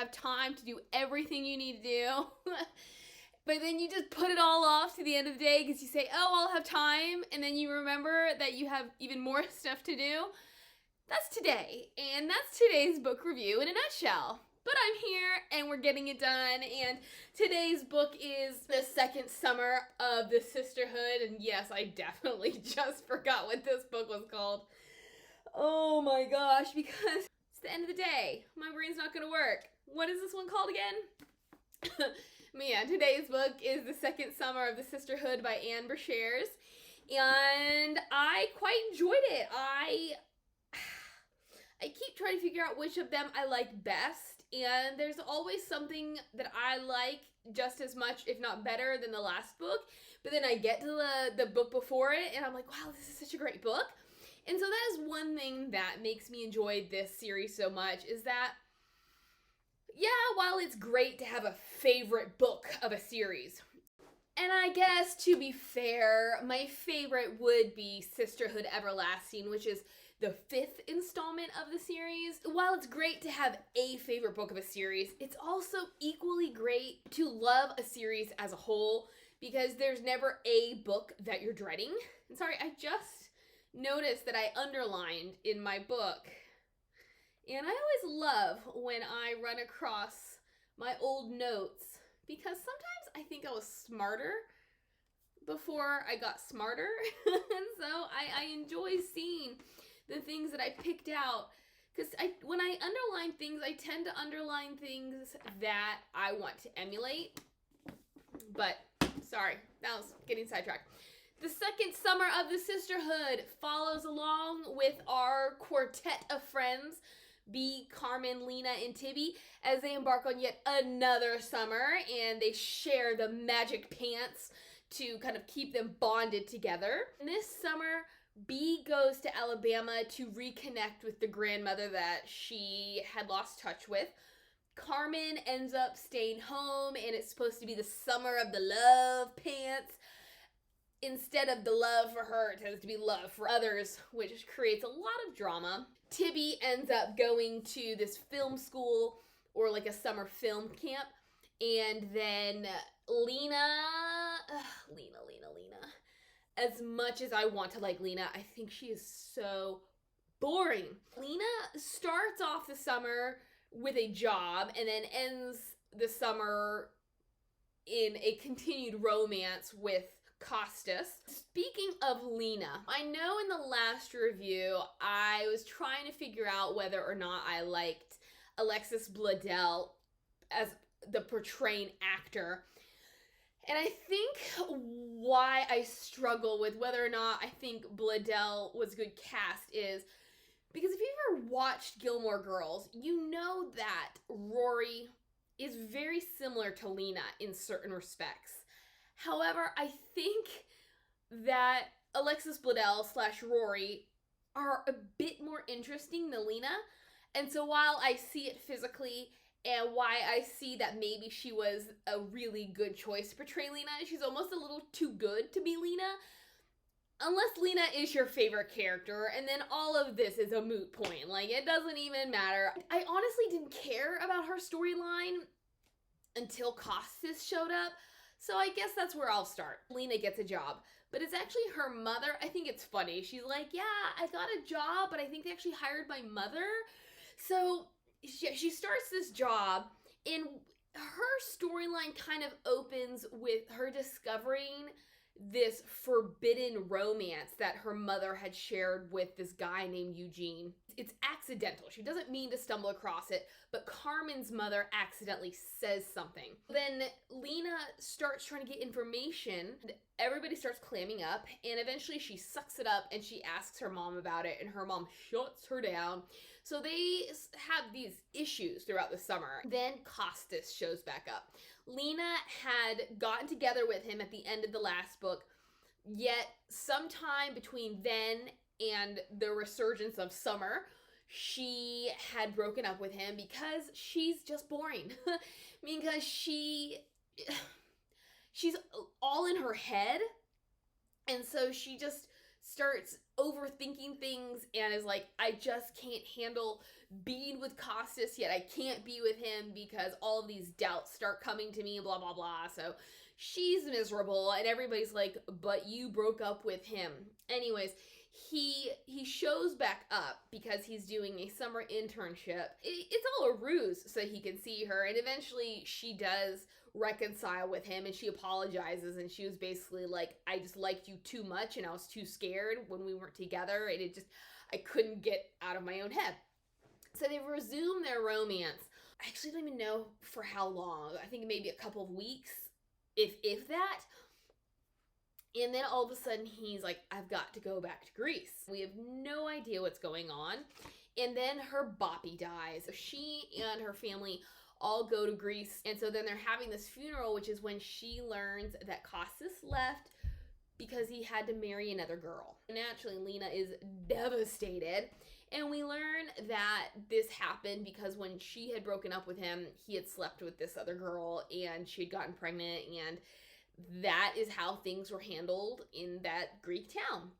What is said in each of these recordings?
have time to do everything you need to do. But then you just put it all off to the end of the day because you say, oh, I'll have time. And then you remember that you have even more stuff to do. That's today. And that's today's book review in a nutshell. But I'm here and we're getting it done. And today's book is the second summer of the Sisterhood. And yes, I definitely just forgot what this book was called. Oh my gosh, because it's the end of the day. My brain's not going to work. What is this one called again? But yeah, today's book is The Second Summer of the Sisterhood by Brashares. And I quite enjoyed it. I keep trying to figure out which of them I like best. And there's always something that I like just as much, if not better, than the last book. But then I get to the book before it and I'm like, wow, this is such a great book. And so that is one thing that makes me enjoy this series so much, is that yeah, while it's great to have a favorite book of a series, and I guess to be fair, my favorite would be Sisterhood Everlasting, which is the 5th installment of the series. While it's great to have a favorite book of a series, it's also equally great to love a series as a whole, because there's never a book that you're dreading. And sorry, I just noticed that I underlined in my book. And I always love when I run across my old notes, because sometimes I think I was smarter before I got smarter. And so I enjoy seeing the things that I picked out, because when I underline things, I tend to underline things that I want to emulate. But sorry, that was getting sidetracked. The second summer of the Sisterhood follows along with our quartet of friends, B, Carmen, Lena, and Tibby, as they embark on yet another summer, and they share the magic pants to kind of keep them bonded together. And this summer, B goes to Alabama to reconnect with the grandmother that she had lost touch with. Carmen ends up staying home, and it's supposed to be the summer of the love pants. Instead of the love for her, it tends to be love for others, which creates a lot of drama. Tibby ends up going to this film school, or like a summer film camp. And then Lena. As much as I want to like Lena, I think she is so boring. Lena starts off the summer with a job and then ends the summer in a continued romance with Costas. Speaking of Lena, I know in the last review I was trying to figure out whether or not I liked Alexis Bledel as the portraying actor. And I think why I struggle with whether or not I think Bledel was a good cast is because if you've ever watched Gilmore Girls, you know that Rory is very similar to Lena in certain respects. However, I think that Alexis Bledel / Rory are a bit more interesting than Lena. And so while I see it physically and why I see that maybe she was a really good choice to portray Lena, she's almost a little too good to be Lena. Unless Lena is your favorite character, and then all of this is a moot point. Like, it doesn't even matter. I honestly didn't care about her storyline until Costas showed up. So I guess that's where I'll start. Lena gets a job, but it's actually her mother. I think it's funny. She's like, yeah, I got a job, but I think they actually hired my mother. So she starts this job, and her storyline kind of opens with her discovering this forbidden romance that her mother had shared with this guy named Eugene. It's accidental. She doesn't mean to stumble across it, but Carmen's mother accidentally says something. Then Lena starts trying to get information. Everybody starts clamming up, and eventually she sucks it up and she asks her mom about it, and her mom shuts her down. So they have these issues throughout the summer. Then Costas shows back up. Lena had gotten together with him at the end of the last book, yet sometime between then and the resurgence of summer, she had broken up with him because she's just boring. Because she's all in her head, and so she just starts overthinking things and is like, I just can't handle being with Costas yet. I can't be with him because all of these doubts start coming to me, blah, blah, blah. So she's miserable, and everybody's like, but you broke up with him. Anyways, he shows back up because he's doing a summer internship. It's all a ruse so he can see her, and eventually she does reconcile with him, and she apologizes, and she was basically like, I just liked you too much, and I was too scared when we weren't together, and I couldn't get out of my own head. So they resume their romance. I actually don't even know for how long. I think maybe a couple of weeks, if that. And then all of a sudden he's like, I've got to go back to Greece. We have no idea what's going on. And then her boppy dies. So she and her family all go to Greece. And so then they're having this funeral, which is when she learns that Costas left because he had to marry another girl. Naturally, Lena is devastated. And we learn that this happened because when she had broken up with him, he had slept with this other girl and she had gotten pregnant, and that is how things were handled in that Greek town.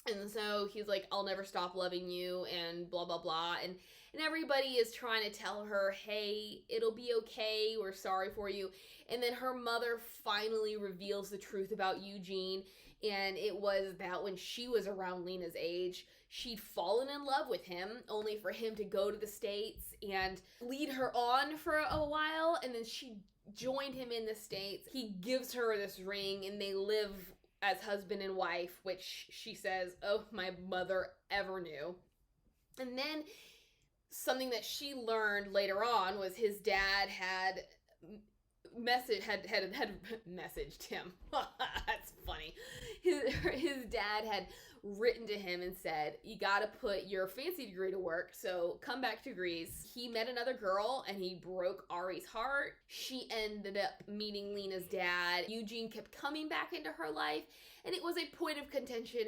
And so he's like, I'll never stop loving you, and blah, blah, blah. And everybody is trying to tell her, hey, it'll be okay. We're sorry for you. And then her mother finally reveals the truth about Eugene. And it was that when she was around Lena's age, she'd fallen in love with him, only for him to go to the States and lead her on for a while. And then she joined him in the States. He gives her this ring, and they live as husband and wife, which she says, oh, my mother ever knew. And then something that she learned later on was his dad had messaged him. That's funny. His dad had written to him and said, you gotta put your fancy degree to work, so come back to Greece. He met another girl and he broke Ari's heart. She ended up meeting Lena's dad. Eugene kept coming back into her life, and it was a point of contention,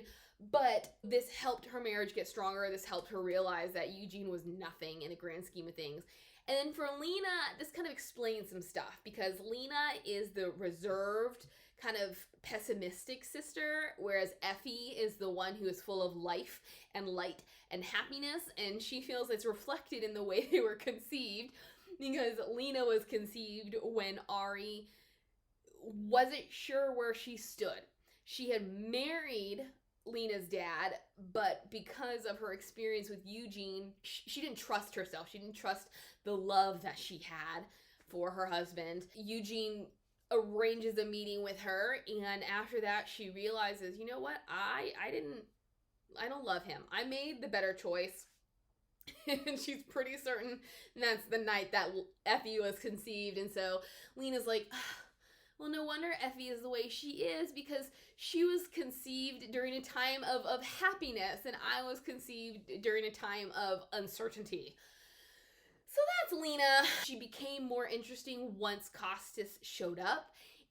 but this helped her marriage get stronger. This helped her realize that Eugene was nothing in the grand scheme of things. And then for Lena, this kind of explains some stuff, because Lena is the reserved, kind of pessimistic sister, whereas Effie is the one who is full of life and light and happiness, and she feels it's reflected in the way they were conceived, because Lena was conceived when Ari wasn't sure where she stood. She had married Lena's dad, but because of her experience with Eugene, she didn't trust herself. She didn't trust the love that she had for her husband. Eugene arranges a meeting with her, and after that she realizes, you know what, I don't love him. I made the better choice. And she's pretty certain that's the night that Effie was conceived. And so Lena's like, well, no wonder Effie is the way she is, because she was conceived during a time of happiness, and I was conceived during a time of uncertainty. So that's Lena. She became more interesting once Costas showed up,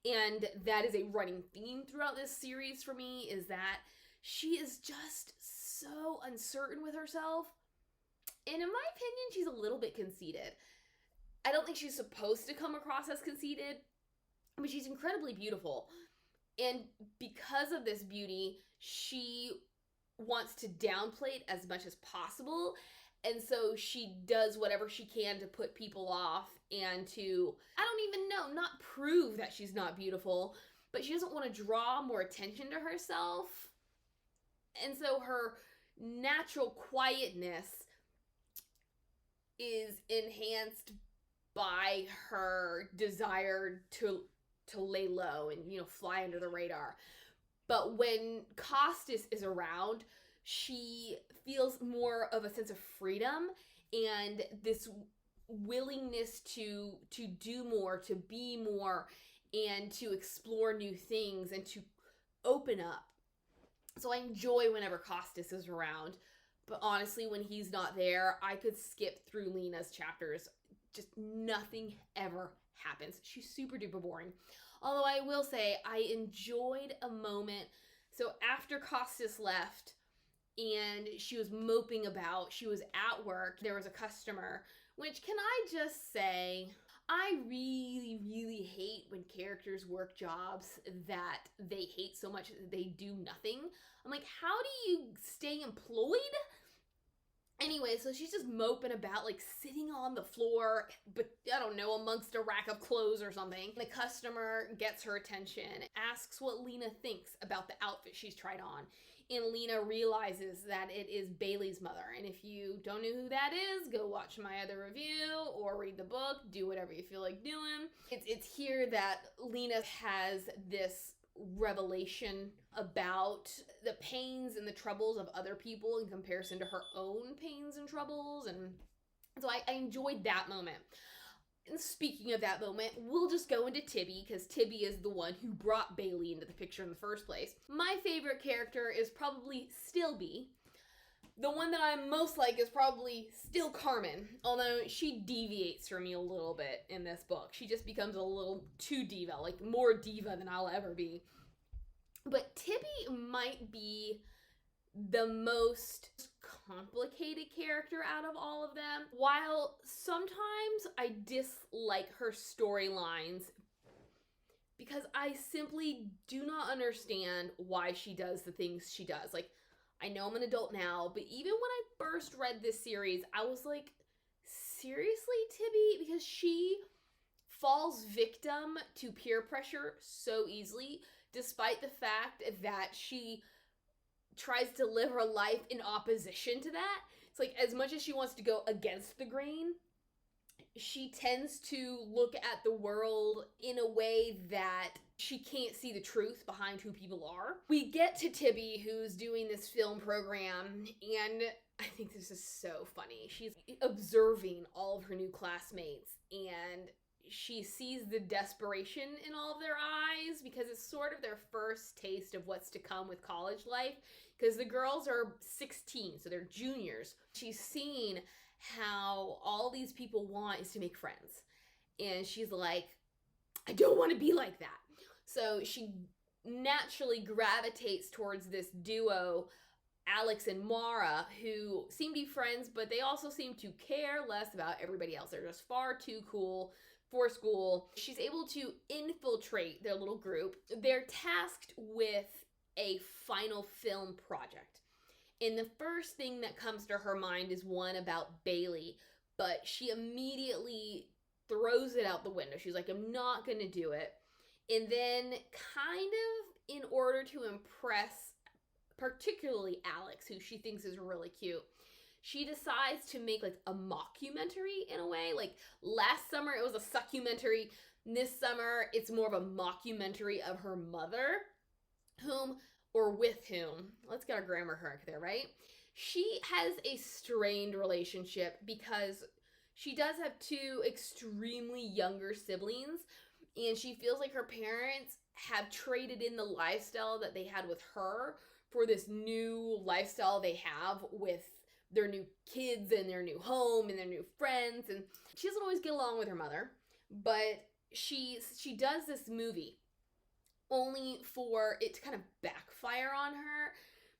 and that is a running theme throughout this series for me, is that she is just so uncertain with herself. And in my opinion, she's a little bit conceited. I don't think she's supposed to come across as conceited, but she's incredibly beautiful. And because of this beauty, she wants to downplay it as much as possible. And so she does whatever she can to put people off and to, I don't even know, not prove that she's not beautiful, but she doesn't want to draw more attention to herself. And so her natural quietness is enhanced by her desire to lay low and, fly under the radar. But when Costas is around, she feels more of a sense of freedom and this willingness to do more, to be more, and to explore new things and to open up. So I enjoy whenever Costas is around. But honestly, when he's not there, I could skip through Lena's chapters. Just nothing ever happens. She's super duper boring. Although I will say, I enjoyed a moment. So after Costas left and she was moping about, she was at work, there was a customer, which, can I just say, I really, really hate when characters work jobs that they hate so much that they do nothing. I'm like, how do you stay employed? Anyway, so she's just moping about, like, sitting on the floor, but I don't know, amongst a rack of clothes or something. The customer gets her attention, asks what Lena thinks about the outfit she's tried on. And Lena realizes that it is Bailey's mother. And if you don't know who that is, go watch my other review or read the book. Do whatever you feel like doing. It's here that Lena has this revelation about the pains and the troubles of other people in comparison to her own pains and troubles. And so I enjoyed that moment. And speaking of that moment, we'll just go into Tibby, because Tibby is the one who brought Bailey into the picture in the first place. My favorite character is probably still B. The one that I most like is probably still Carmen, although she deviates from me a little bit in this book. She just becomes a little too diva, like more diva than I'll ever be. But Tibby might be the most complicated character out of all of them. While sometimes I dislike her storylines because I simply do not understand why she does the things she does. Like, I know I'm an adult now, but even when I first read this series, I was like, seriously, Tibby? Because she falls victim to peer pressure so easily, despite the fact that she tries to live her life in opposition to that. It's like, as much as she wants to go against the grain, she tends to look at the world in a way that she can't see the truth behind who people are. We get to Tibby, who's doing this film program, and I think this is so funny. She's observing all of her new classmates, and she sees the desperation in all of their eyes because it's sort of their first taste of what's to come with college life, because the girls are 16, so they're juniors. She's seen how all these people want is to make friends, and she's like, I don't want to be like that. So she naturally gravitates towards this duo, Alex and Mara, who seem to be friends, but they also seem to care less about everybody else. They're just far too cool for school. She's able to infiltrate their little group. They're tasked with a final film project. And the first thing that comes to her mind is one about Bailey, but she immediately throws it out the window. She's like, I'm not going to do it. And then, kind of in order to impress particularly Alex, who she thinks is really cute, she decides to make like a mockumentary in a way. Like last summer it was a suckumentary. This summer it's more of a mockumentary of her mother, with whom, let's get our grammar correct there, right? She has a strained relationship because she does have two extremely younger siblings, and she feels like her parents have traded in the lifestyle that they had with her for this new lifestyle they have with their new kids and their new home and their new friends. And she doesn't always get along with her mother, but she does this movie only for it to kind of backfire on her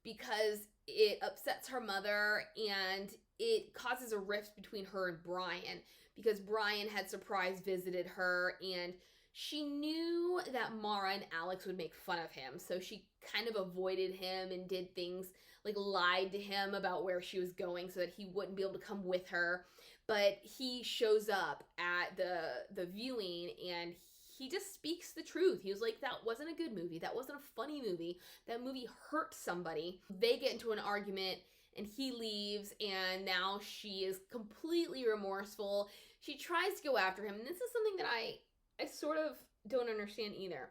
because it upsets her mother and it causes a rift between her and Brian, because Brian had surprise visited her and she knew that Mara and Alex would make fun of him, so she kind of avoided him and did things like lied to him about where she was going so that he wouldn't be able to come with her. But he shows up at the viewing and he just speaks the truth. He was like, that wasn't a good movie. That wasn't a funny movie. That movie hurt somebody. They get into an argument and he leaves, and now she is completely remorseful. She tries to go after him, and this is something that I sort of don't understand either.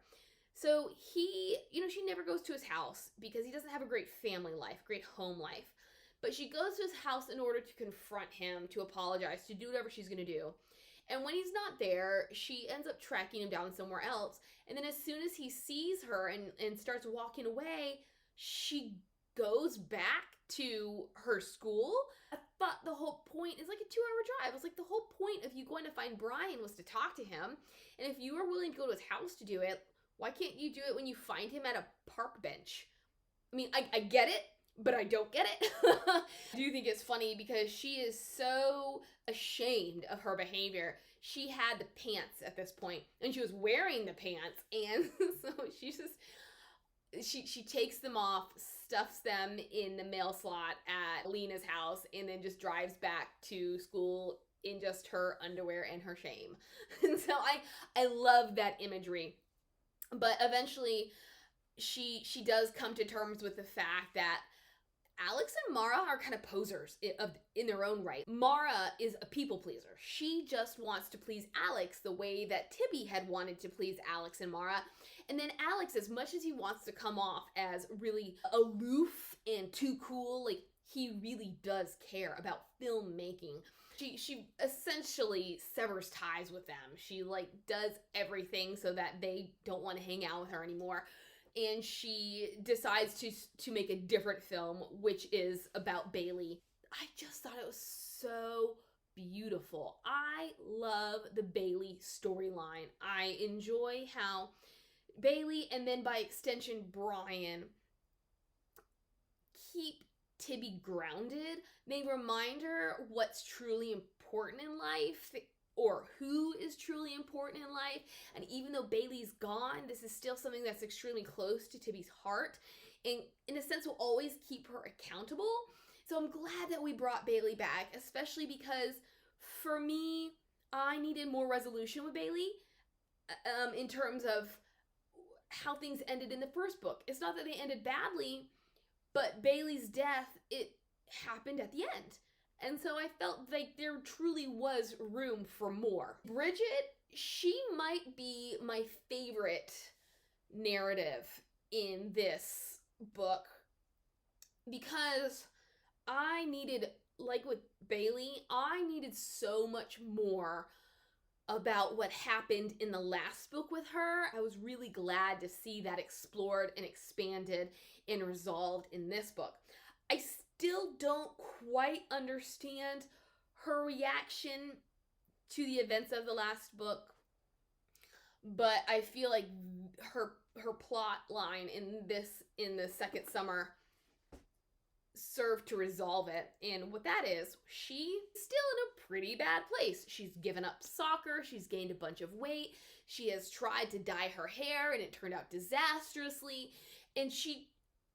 So she never goes to his house because he doesn't have a great family life, great home life. But she goes to his house in order to confront him, to apologize, to do whatever she's going to do. And when he's not there, she ends up tracking him down somewhere else. And then as soon as he sees her and starts walking away, she goes back to her school. I thought the whole point is like a 2-hour drive. It was like the whole point of you going to find Brian was to talk to him. And if you were willing to go to his house to do it, why can't you do it when you find him at a park bench? I mean, I get it, but I don't get it. I do think it's funny because she is so ashamed of her behavior. she had the pants at this point, and she was wearing the pants, and so she takes them off, stuffs them in the mail slot at Lena's house, and then just drives back to school in just her underwear and her shame. And so I love that imagery. But eventually she does come to terms with the fact that Alex and Mara are kind of posers in their own right. Mara is a people pleaser. She just wants to please Alex the way that Tibby had wanted to please Alex and Mara. And then Alex, as much as he wants to come off as really aloof and too cool, like, he really does care about filmmaking. She essentially severs ties with them. She, like, does everything so that they don't want to hang out with her anymore. And she decides to make a different film, which is about Bailey. I just thought it was so beautiful. I love the Bailey storyline. I enjoy how Bailey, and then by extension Brian, keep Tibby grounded. They remind her what's truly important in life, or who is truly important in life. And even though Bailey's gone, this is still something that's extremely close to Tibby's heart, and in a sense will always keep her accountable. So I'm glad that we brought Bailey back, especially because for me, I needed more resolution with Bailey in terms of how things ended in the first book. It's not that they ended badly, but Bailey's death, it happened at the end. And so I felt like there truly was room for more. Bridget, she might be my favorite narrative in this book because I needed, like with Bailey, I needed so much more about what happened in the last book with her. I was really glad to see that explored and expanded and resolved in this book. I still don't quite understand her reaction to the events of the last book, but I feel like her plot line in the second summer served to resolve it. And what that is, she's still in a pretty bad place. She's given up soccer, she's gained a bunch of weight, she has tried to dye her hair and it turned out disastrously, and she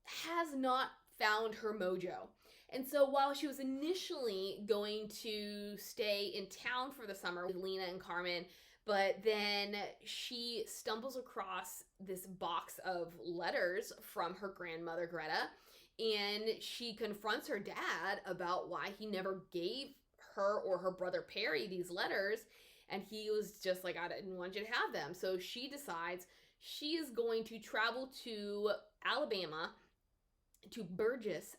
has not found her mojo. And so while she was initially going to stay in town for the summer with Lena and Carmen, but then she stumbles across this box of letters from her grandmother, Greta, and she confronts her dad about why he never gave her or her brother Perry these letters, and he was just like, I didn't want you to have them. So she decides she is going to travel to Alabama, to Burgess,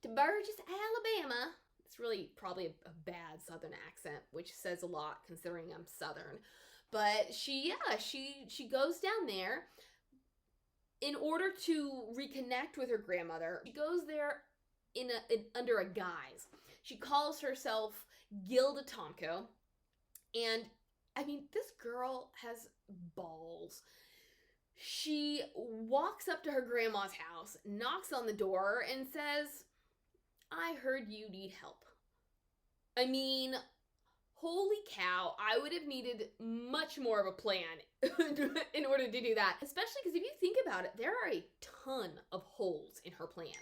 Alabama. It's really probably a bad Southern accent, which says a lot considering I'm Southern. But she goes down there in order to reconnect with her grandmother. She goes there under a guise. She calls herself Gilda Tomko, and I mean, this girl has balls. She walks up to her grandma's house, knocks on the door, and says, I heard you need help. I mean, holy cow, I would have needed much more of a plan in order to do that. Especially because if you think about it, there are a ton of holes in her plan.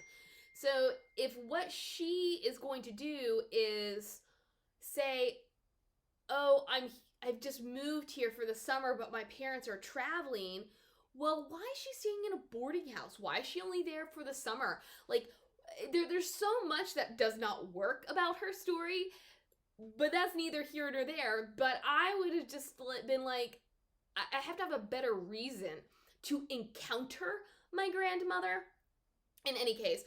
So if what she is going to do is say, oh, I've just moved here for the summer, but my parents are traveling, well, why is she staying in a boarding house? Why is she only there for the summer? Like, there's so much that does not work about her story, but that's neither here nor there. But I would have just been like, I have to have a better reason to encounter my grandmother. In any case,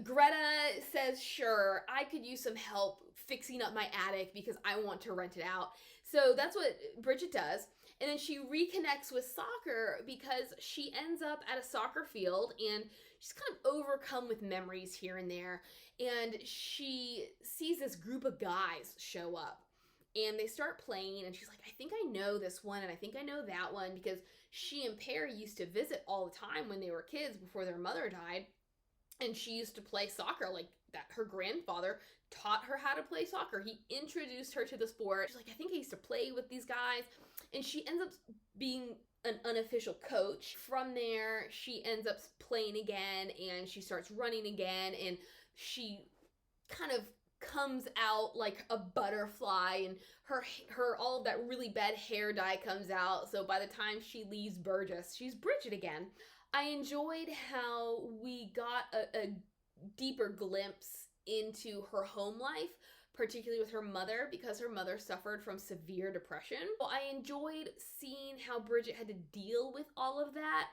Greta says, sure, I could use some help fixing up my attic because I want to rent it out. So that's what Bridget does. And then she reconnects with soccer because she ends up at a soccer field and she's kind of overcome with memories here and there. And she sees this group of guys show up and they start playing, and she's like, I think I know this one and I think I know that one, because she and Perry used to visit all the time when they were kids before their mother died. And she used to play soccer, like that her grandfather taught her how to play soccer. He introduced her to the sport. She's like, I think I used to play with these guys. And she ends up being an unofficial coach. From there, she ends up playing again, and she starts running again, and she kind of comes out like a butterfly, and her all that really bad hair dye comes out. So by the time she leaves Burgess, she's Bridget again. I enjoyed how we got a deeper glimpse into her home life, particularly with her mother, because her mother suffered from severe depression. I enjoyed seeing how Bridget had to deal with all of that,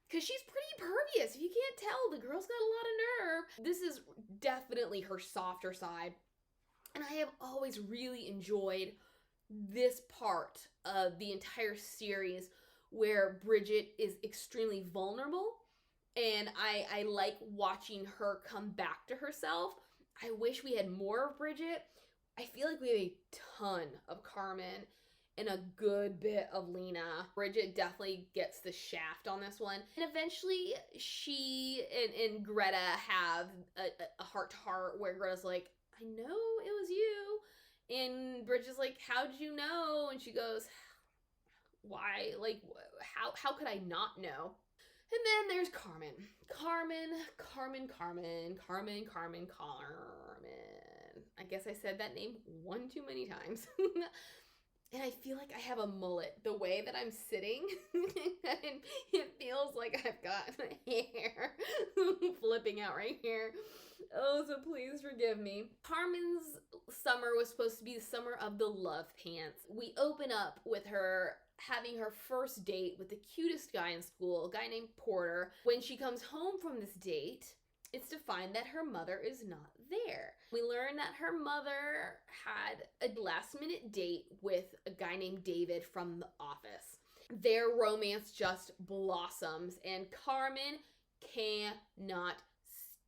because she's pretty pervious. If you can't tell, the girl's got a lot of nerve. This is definitely her softer side. And I have always really enjoyed this part of the entire series where Bridget is extremely vulnerable. And I like watching her come back to herself. I wish we had more of Bridget. I feel like we have a ton of Carmen and a good bit of Lena. Bridget definitely gets the shaft on this one. And eventually she and Greta have a heart-to-heart where Greta's like, I know it was you. And Bridget's like, how did you know? And she goes, why? Like, how could I not know? And then there's Carmen. Carmen. I guess I said that name one too many times. And I feel like I have a mullet. The way that I'm sitting, it feels like I've got my hair flipping out right here. Oh, so please forgive me. Carmen's summer was supposed to be the summer of the love pants. We open up with her having her first date with the cutest guy in school, a guy named Porter. When she comes home from this date, it's to find that her mother is not there. We learn that her mother had a last-minute date with a guy named David from the office. Their romance just blossoms, and Carmen cannot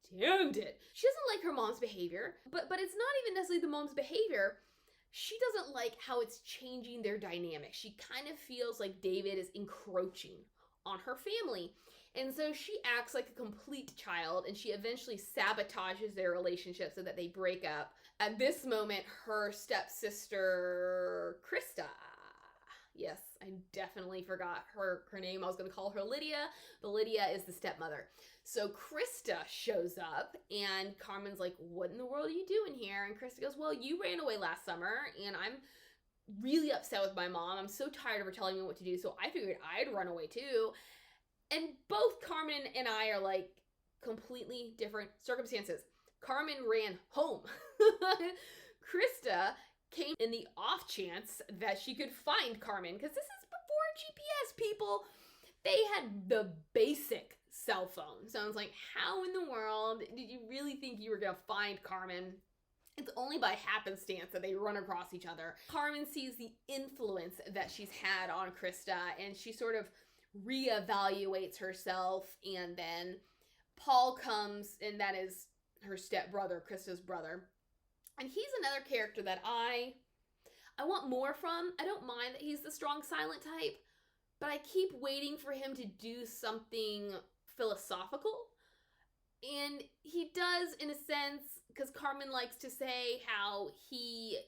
stand it. She doesn't like her mom's behavior, but it's not even necessarily the mom's behavior. She doesn't like how it's changing their dynamic. She kind of feels like David is encroaching on her family. And so she acts like a complete child, and she eventually sabotages their relationship so that they break up. At this moment, her stepsister, Krista, yes, I definitely forgot her name. I was going to call her Lydia, but Lydia is the stepmother. So Krista shows up, and Carmen's like, what in the world are you doing here? And Krista goes, well, you ran away last summer, and I'm really upset with my mom. I'm so tired of her telling me what to do, so I figured I'd run away too. And both Carmen and I are like completely different circumstances. Carmen ran home. Krista came in the off chance that she could find Carmen, because this is before GPS, people. They had the basic cell phone. So I was like, how in the world did you really think you were going to find Carmen? It's only by happenstance that they run across each other. Carmen sees the influence that she's had on Krista, and she sort of reevaluates herself. And then Paul comes, and that is her stepbrother, Krista's brother. And he's another character that I want more from. I don't mind that he's the strong silent type, but I keep waiting for him to do something philosophical. And he does, in a sense, because Carmen likes to say how he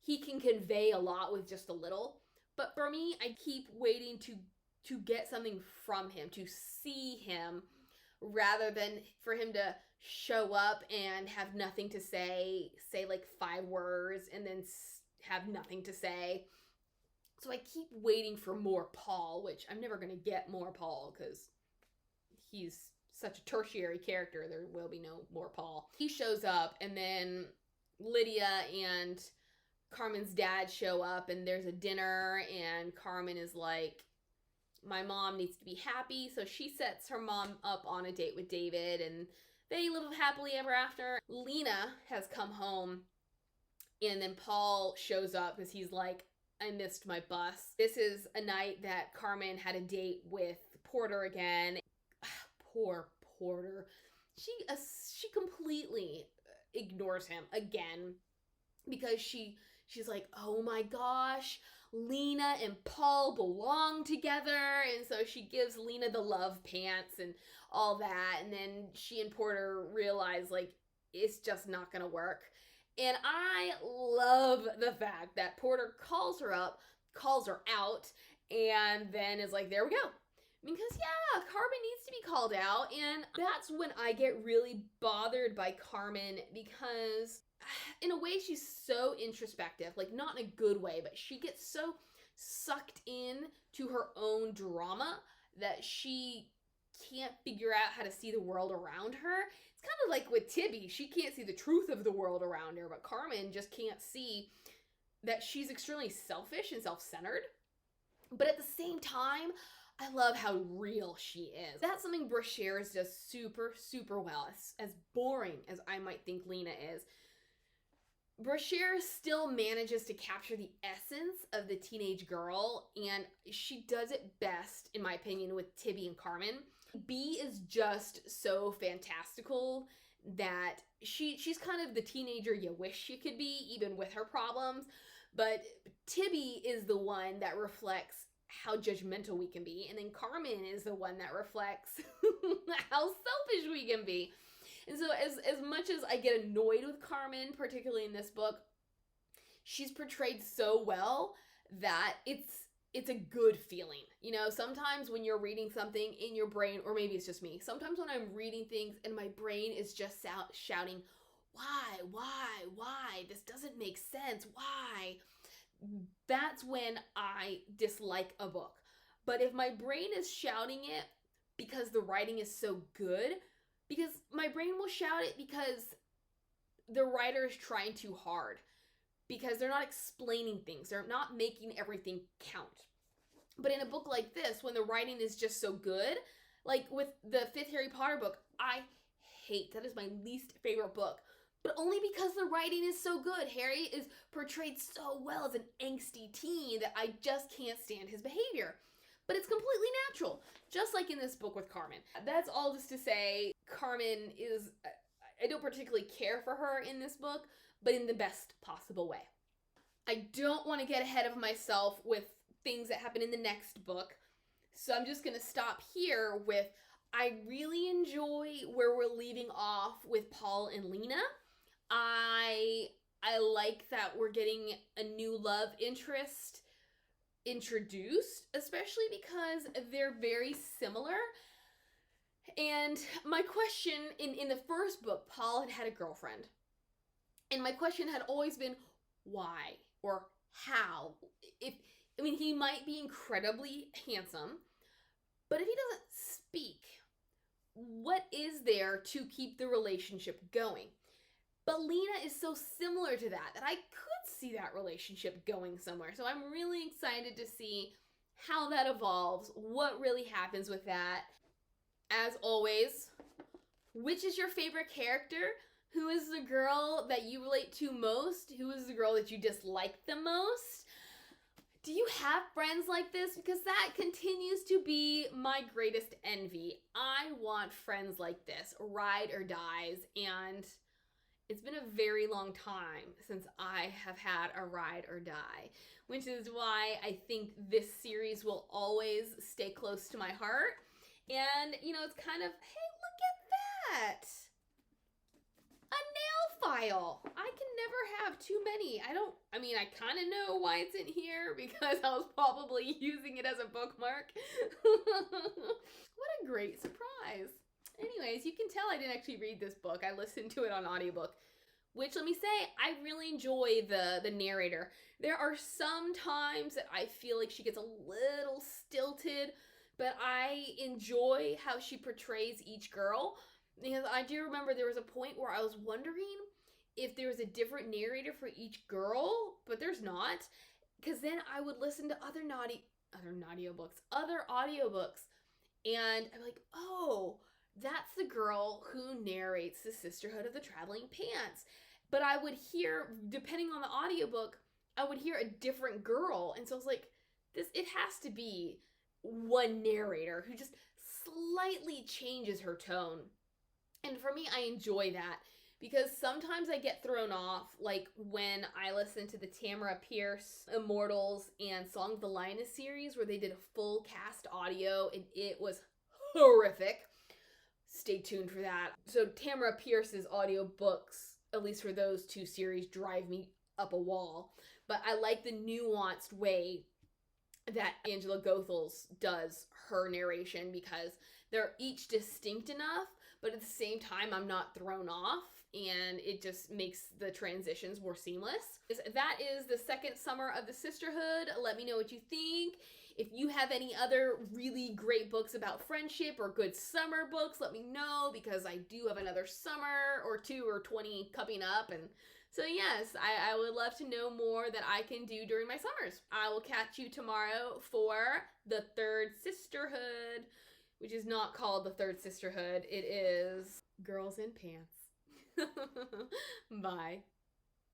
can convey a lot with just a little. But for me, I keep waiting to get something from him, to see him, rather than for him to show up and have nothing to say like 5 words, and then have nothing to say. So I keep waiting for more Paul, which I'm never going to get more Paul, because he's such a tertiary character. There will be no more Paul. He shows up, and then Lydia and Carmen's dad show up, and there's a dinner, and Carmen is like, my mom needs to be happy, so she sets her mom up on a date with David, and they live happily ever after. Lena has come home, and then Paul shows up because he's like, I missed my bus. This is a night that Carmen had a date with Porter again. Poor Porter. She completely ignores him again, because she's like, oh my gosh, Lena and Paul belong together, and so she gives Lena the love pants and all that, and then she and Porter realize, like, it's just not gonna work. And I love the fact that Porter calls her up, calls her out, and then is like, there we go. Because, yeah, Carmen needs to be called out, and that's when I get really bothered by Carmen, because in a way she's so introspective, like, not in a good way, but she gets so sucked in to her own drama that she can't figure out how to see the world around her. It's kind of like with Tibby. She can't see the truth of the world around her, but Carmen just can't see that she's extremely selfish and self-centered. But at the same time, I love how real she is. That's something Brashares does super, super well. As boring as I might think Lena is, Brashares still manages to capture the essence of the teenage girl, and she does it best, in my opinion, with Tibby and Carmen. B is just so fantastical that she's kind of the teenager you wish she could be, even with her problems. But Tibby is the one that reflects how judgmental we can be, and then Carmen is the one that reflects how selfish we can be. And so as much as I get annoyed with Carmen, particularly in this book, she's portrayed so well that it's a good feeling. You know, sometimes when you're reading something in your brain, or maybe it's just me, sometimes when I'm reading things and my brain is just shouting, why? This doesn't make sense. Why? That's when I dislike a book. But if my brain is shouting it because the writing is so good, because my brain will shout it because the writer is trying too hard, because they're not explaining things, they're not making everything count. But in a book like this, when the writing is just so good, like with the 5th Harry Potter book, that is my least favorite book. But only because the writing is so good. Harry is portrayed so well as an angsty teen that I just can't stand his behavior. But it's completely natural, just like in this book with Carmen. That's all just to say, Carmen is, I don't particularly care for her in this book, but in the best possible way. I don't want to get ahead of myself with things that happen in the next book, so I'm just going to stop here with, I really enjoy where we're leaving off with Paul and Lena. I like that we're getting a new love interest introduced, especially because they're very similar. And my question, in the first book, Paul had a girlfriend. And my question had always been, why? Or how? He might be incredibly handsome, but if he doesn't speak, what is there to keep the relationship going? But Lena is so similar to that I could see that relationship going somewhere. So I'm really excited to see how that evolves, what really happens with that. As always, which is your favorite character? Who is the girl that you relate to most? Who is the girl that you dislike the most? Do you have friends like this? Because that continues to be my greatest envy. I want friends like this, ride or dies, and it's been a very long time since I have had a ride or die, which is why I think this series will always stay close to my heart. And, it's kind of, hey, look at that! A nail file! I can never have too many. I kind of know why it's in here, because I was probably using it as a bookmark. What a great surprise. Anyways, you can tell I didn't actually read this book. I listened to it on audiobook, which, let me say, I really enjoy the narrator. There are some times that I feel like she gets a little stilted, but I enjoy how she portrays each girl, because I do remember there was a point where I was wondering if there was a different narrator for each girl, but there's not, because then I would listen to other audiobooks, and I'm like, oh, that's the girl who narrates the Sisterhood of the Traveling Pants. But I would hear, depending on the audiobook, I would hear a different girl, and so I was like, it has to be one narrator who just slightly changes her tone. And for me, I enjoy that. because sometimes I get thrown off, like when I listened to the Tamara Pierce Immortals and Song of the Lioness series where they did a full cast audio and it was horrific. Stay tuned for that. So Tamara Pierce's audiobooks, at least for those two series, drive me up a wall. But I like the nuanced way that Angela Goethals does her narration because they're each distinct enough, but at the same time I'm not thrown off, and it just makes the transitions more seamless. That is the second summer of the Sisterhood. Let me know what you think. If you have any other really great books about friendship or good summer books, let me know, because I do have another summer or 2 or 20 coming up. And so yes, I would love to know more that I can do during my summers. I will catch you tomorrow for the third Sisterhood, which is not called the third Sisterhood. It is Girls in Pants. Bye.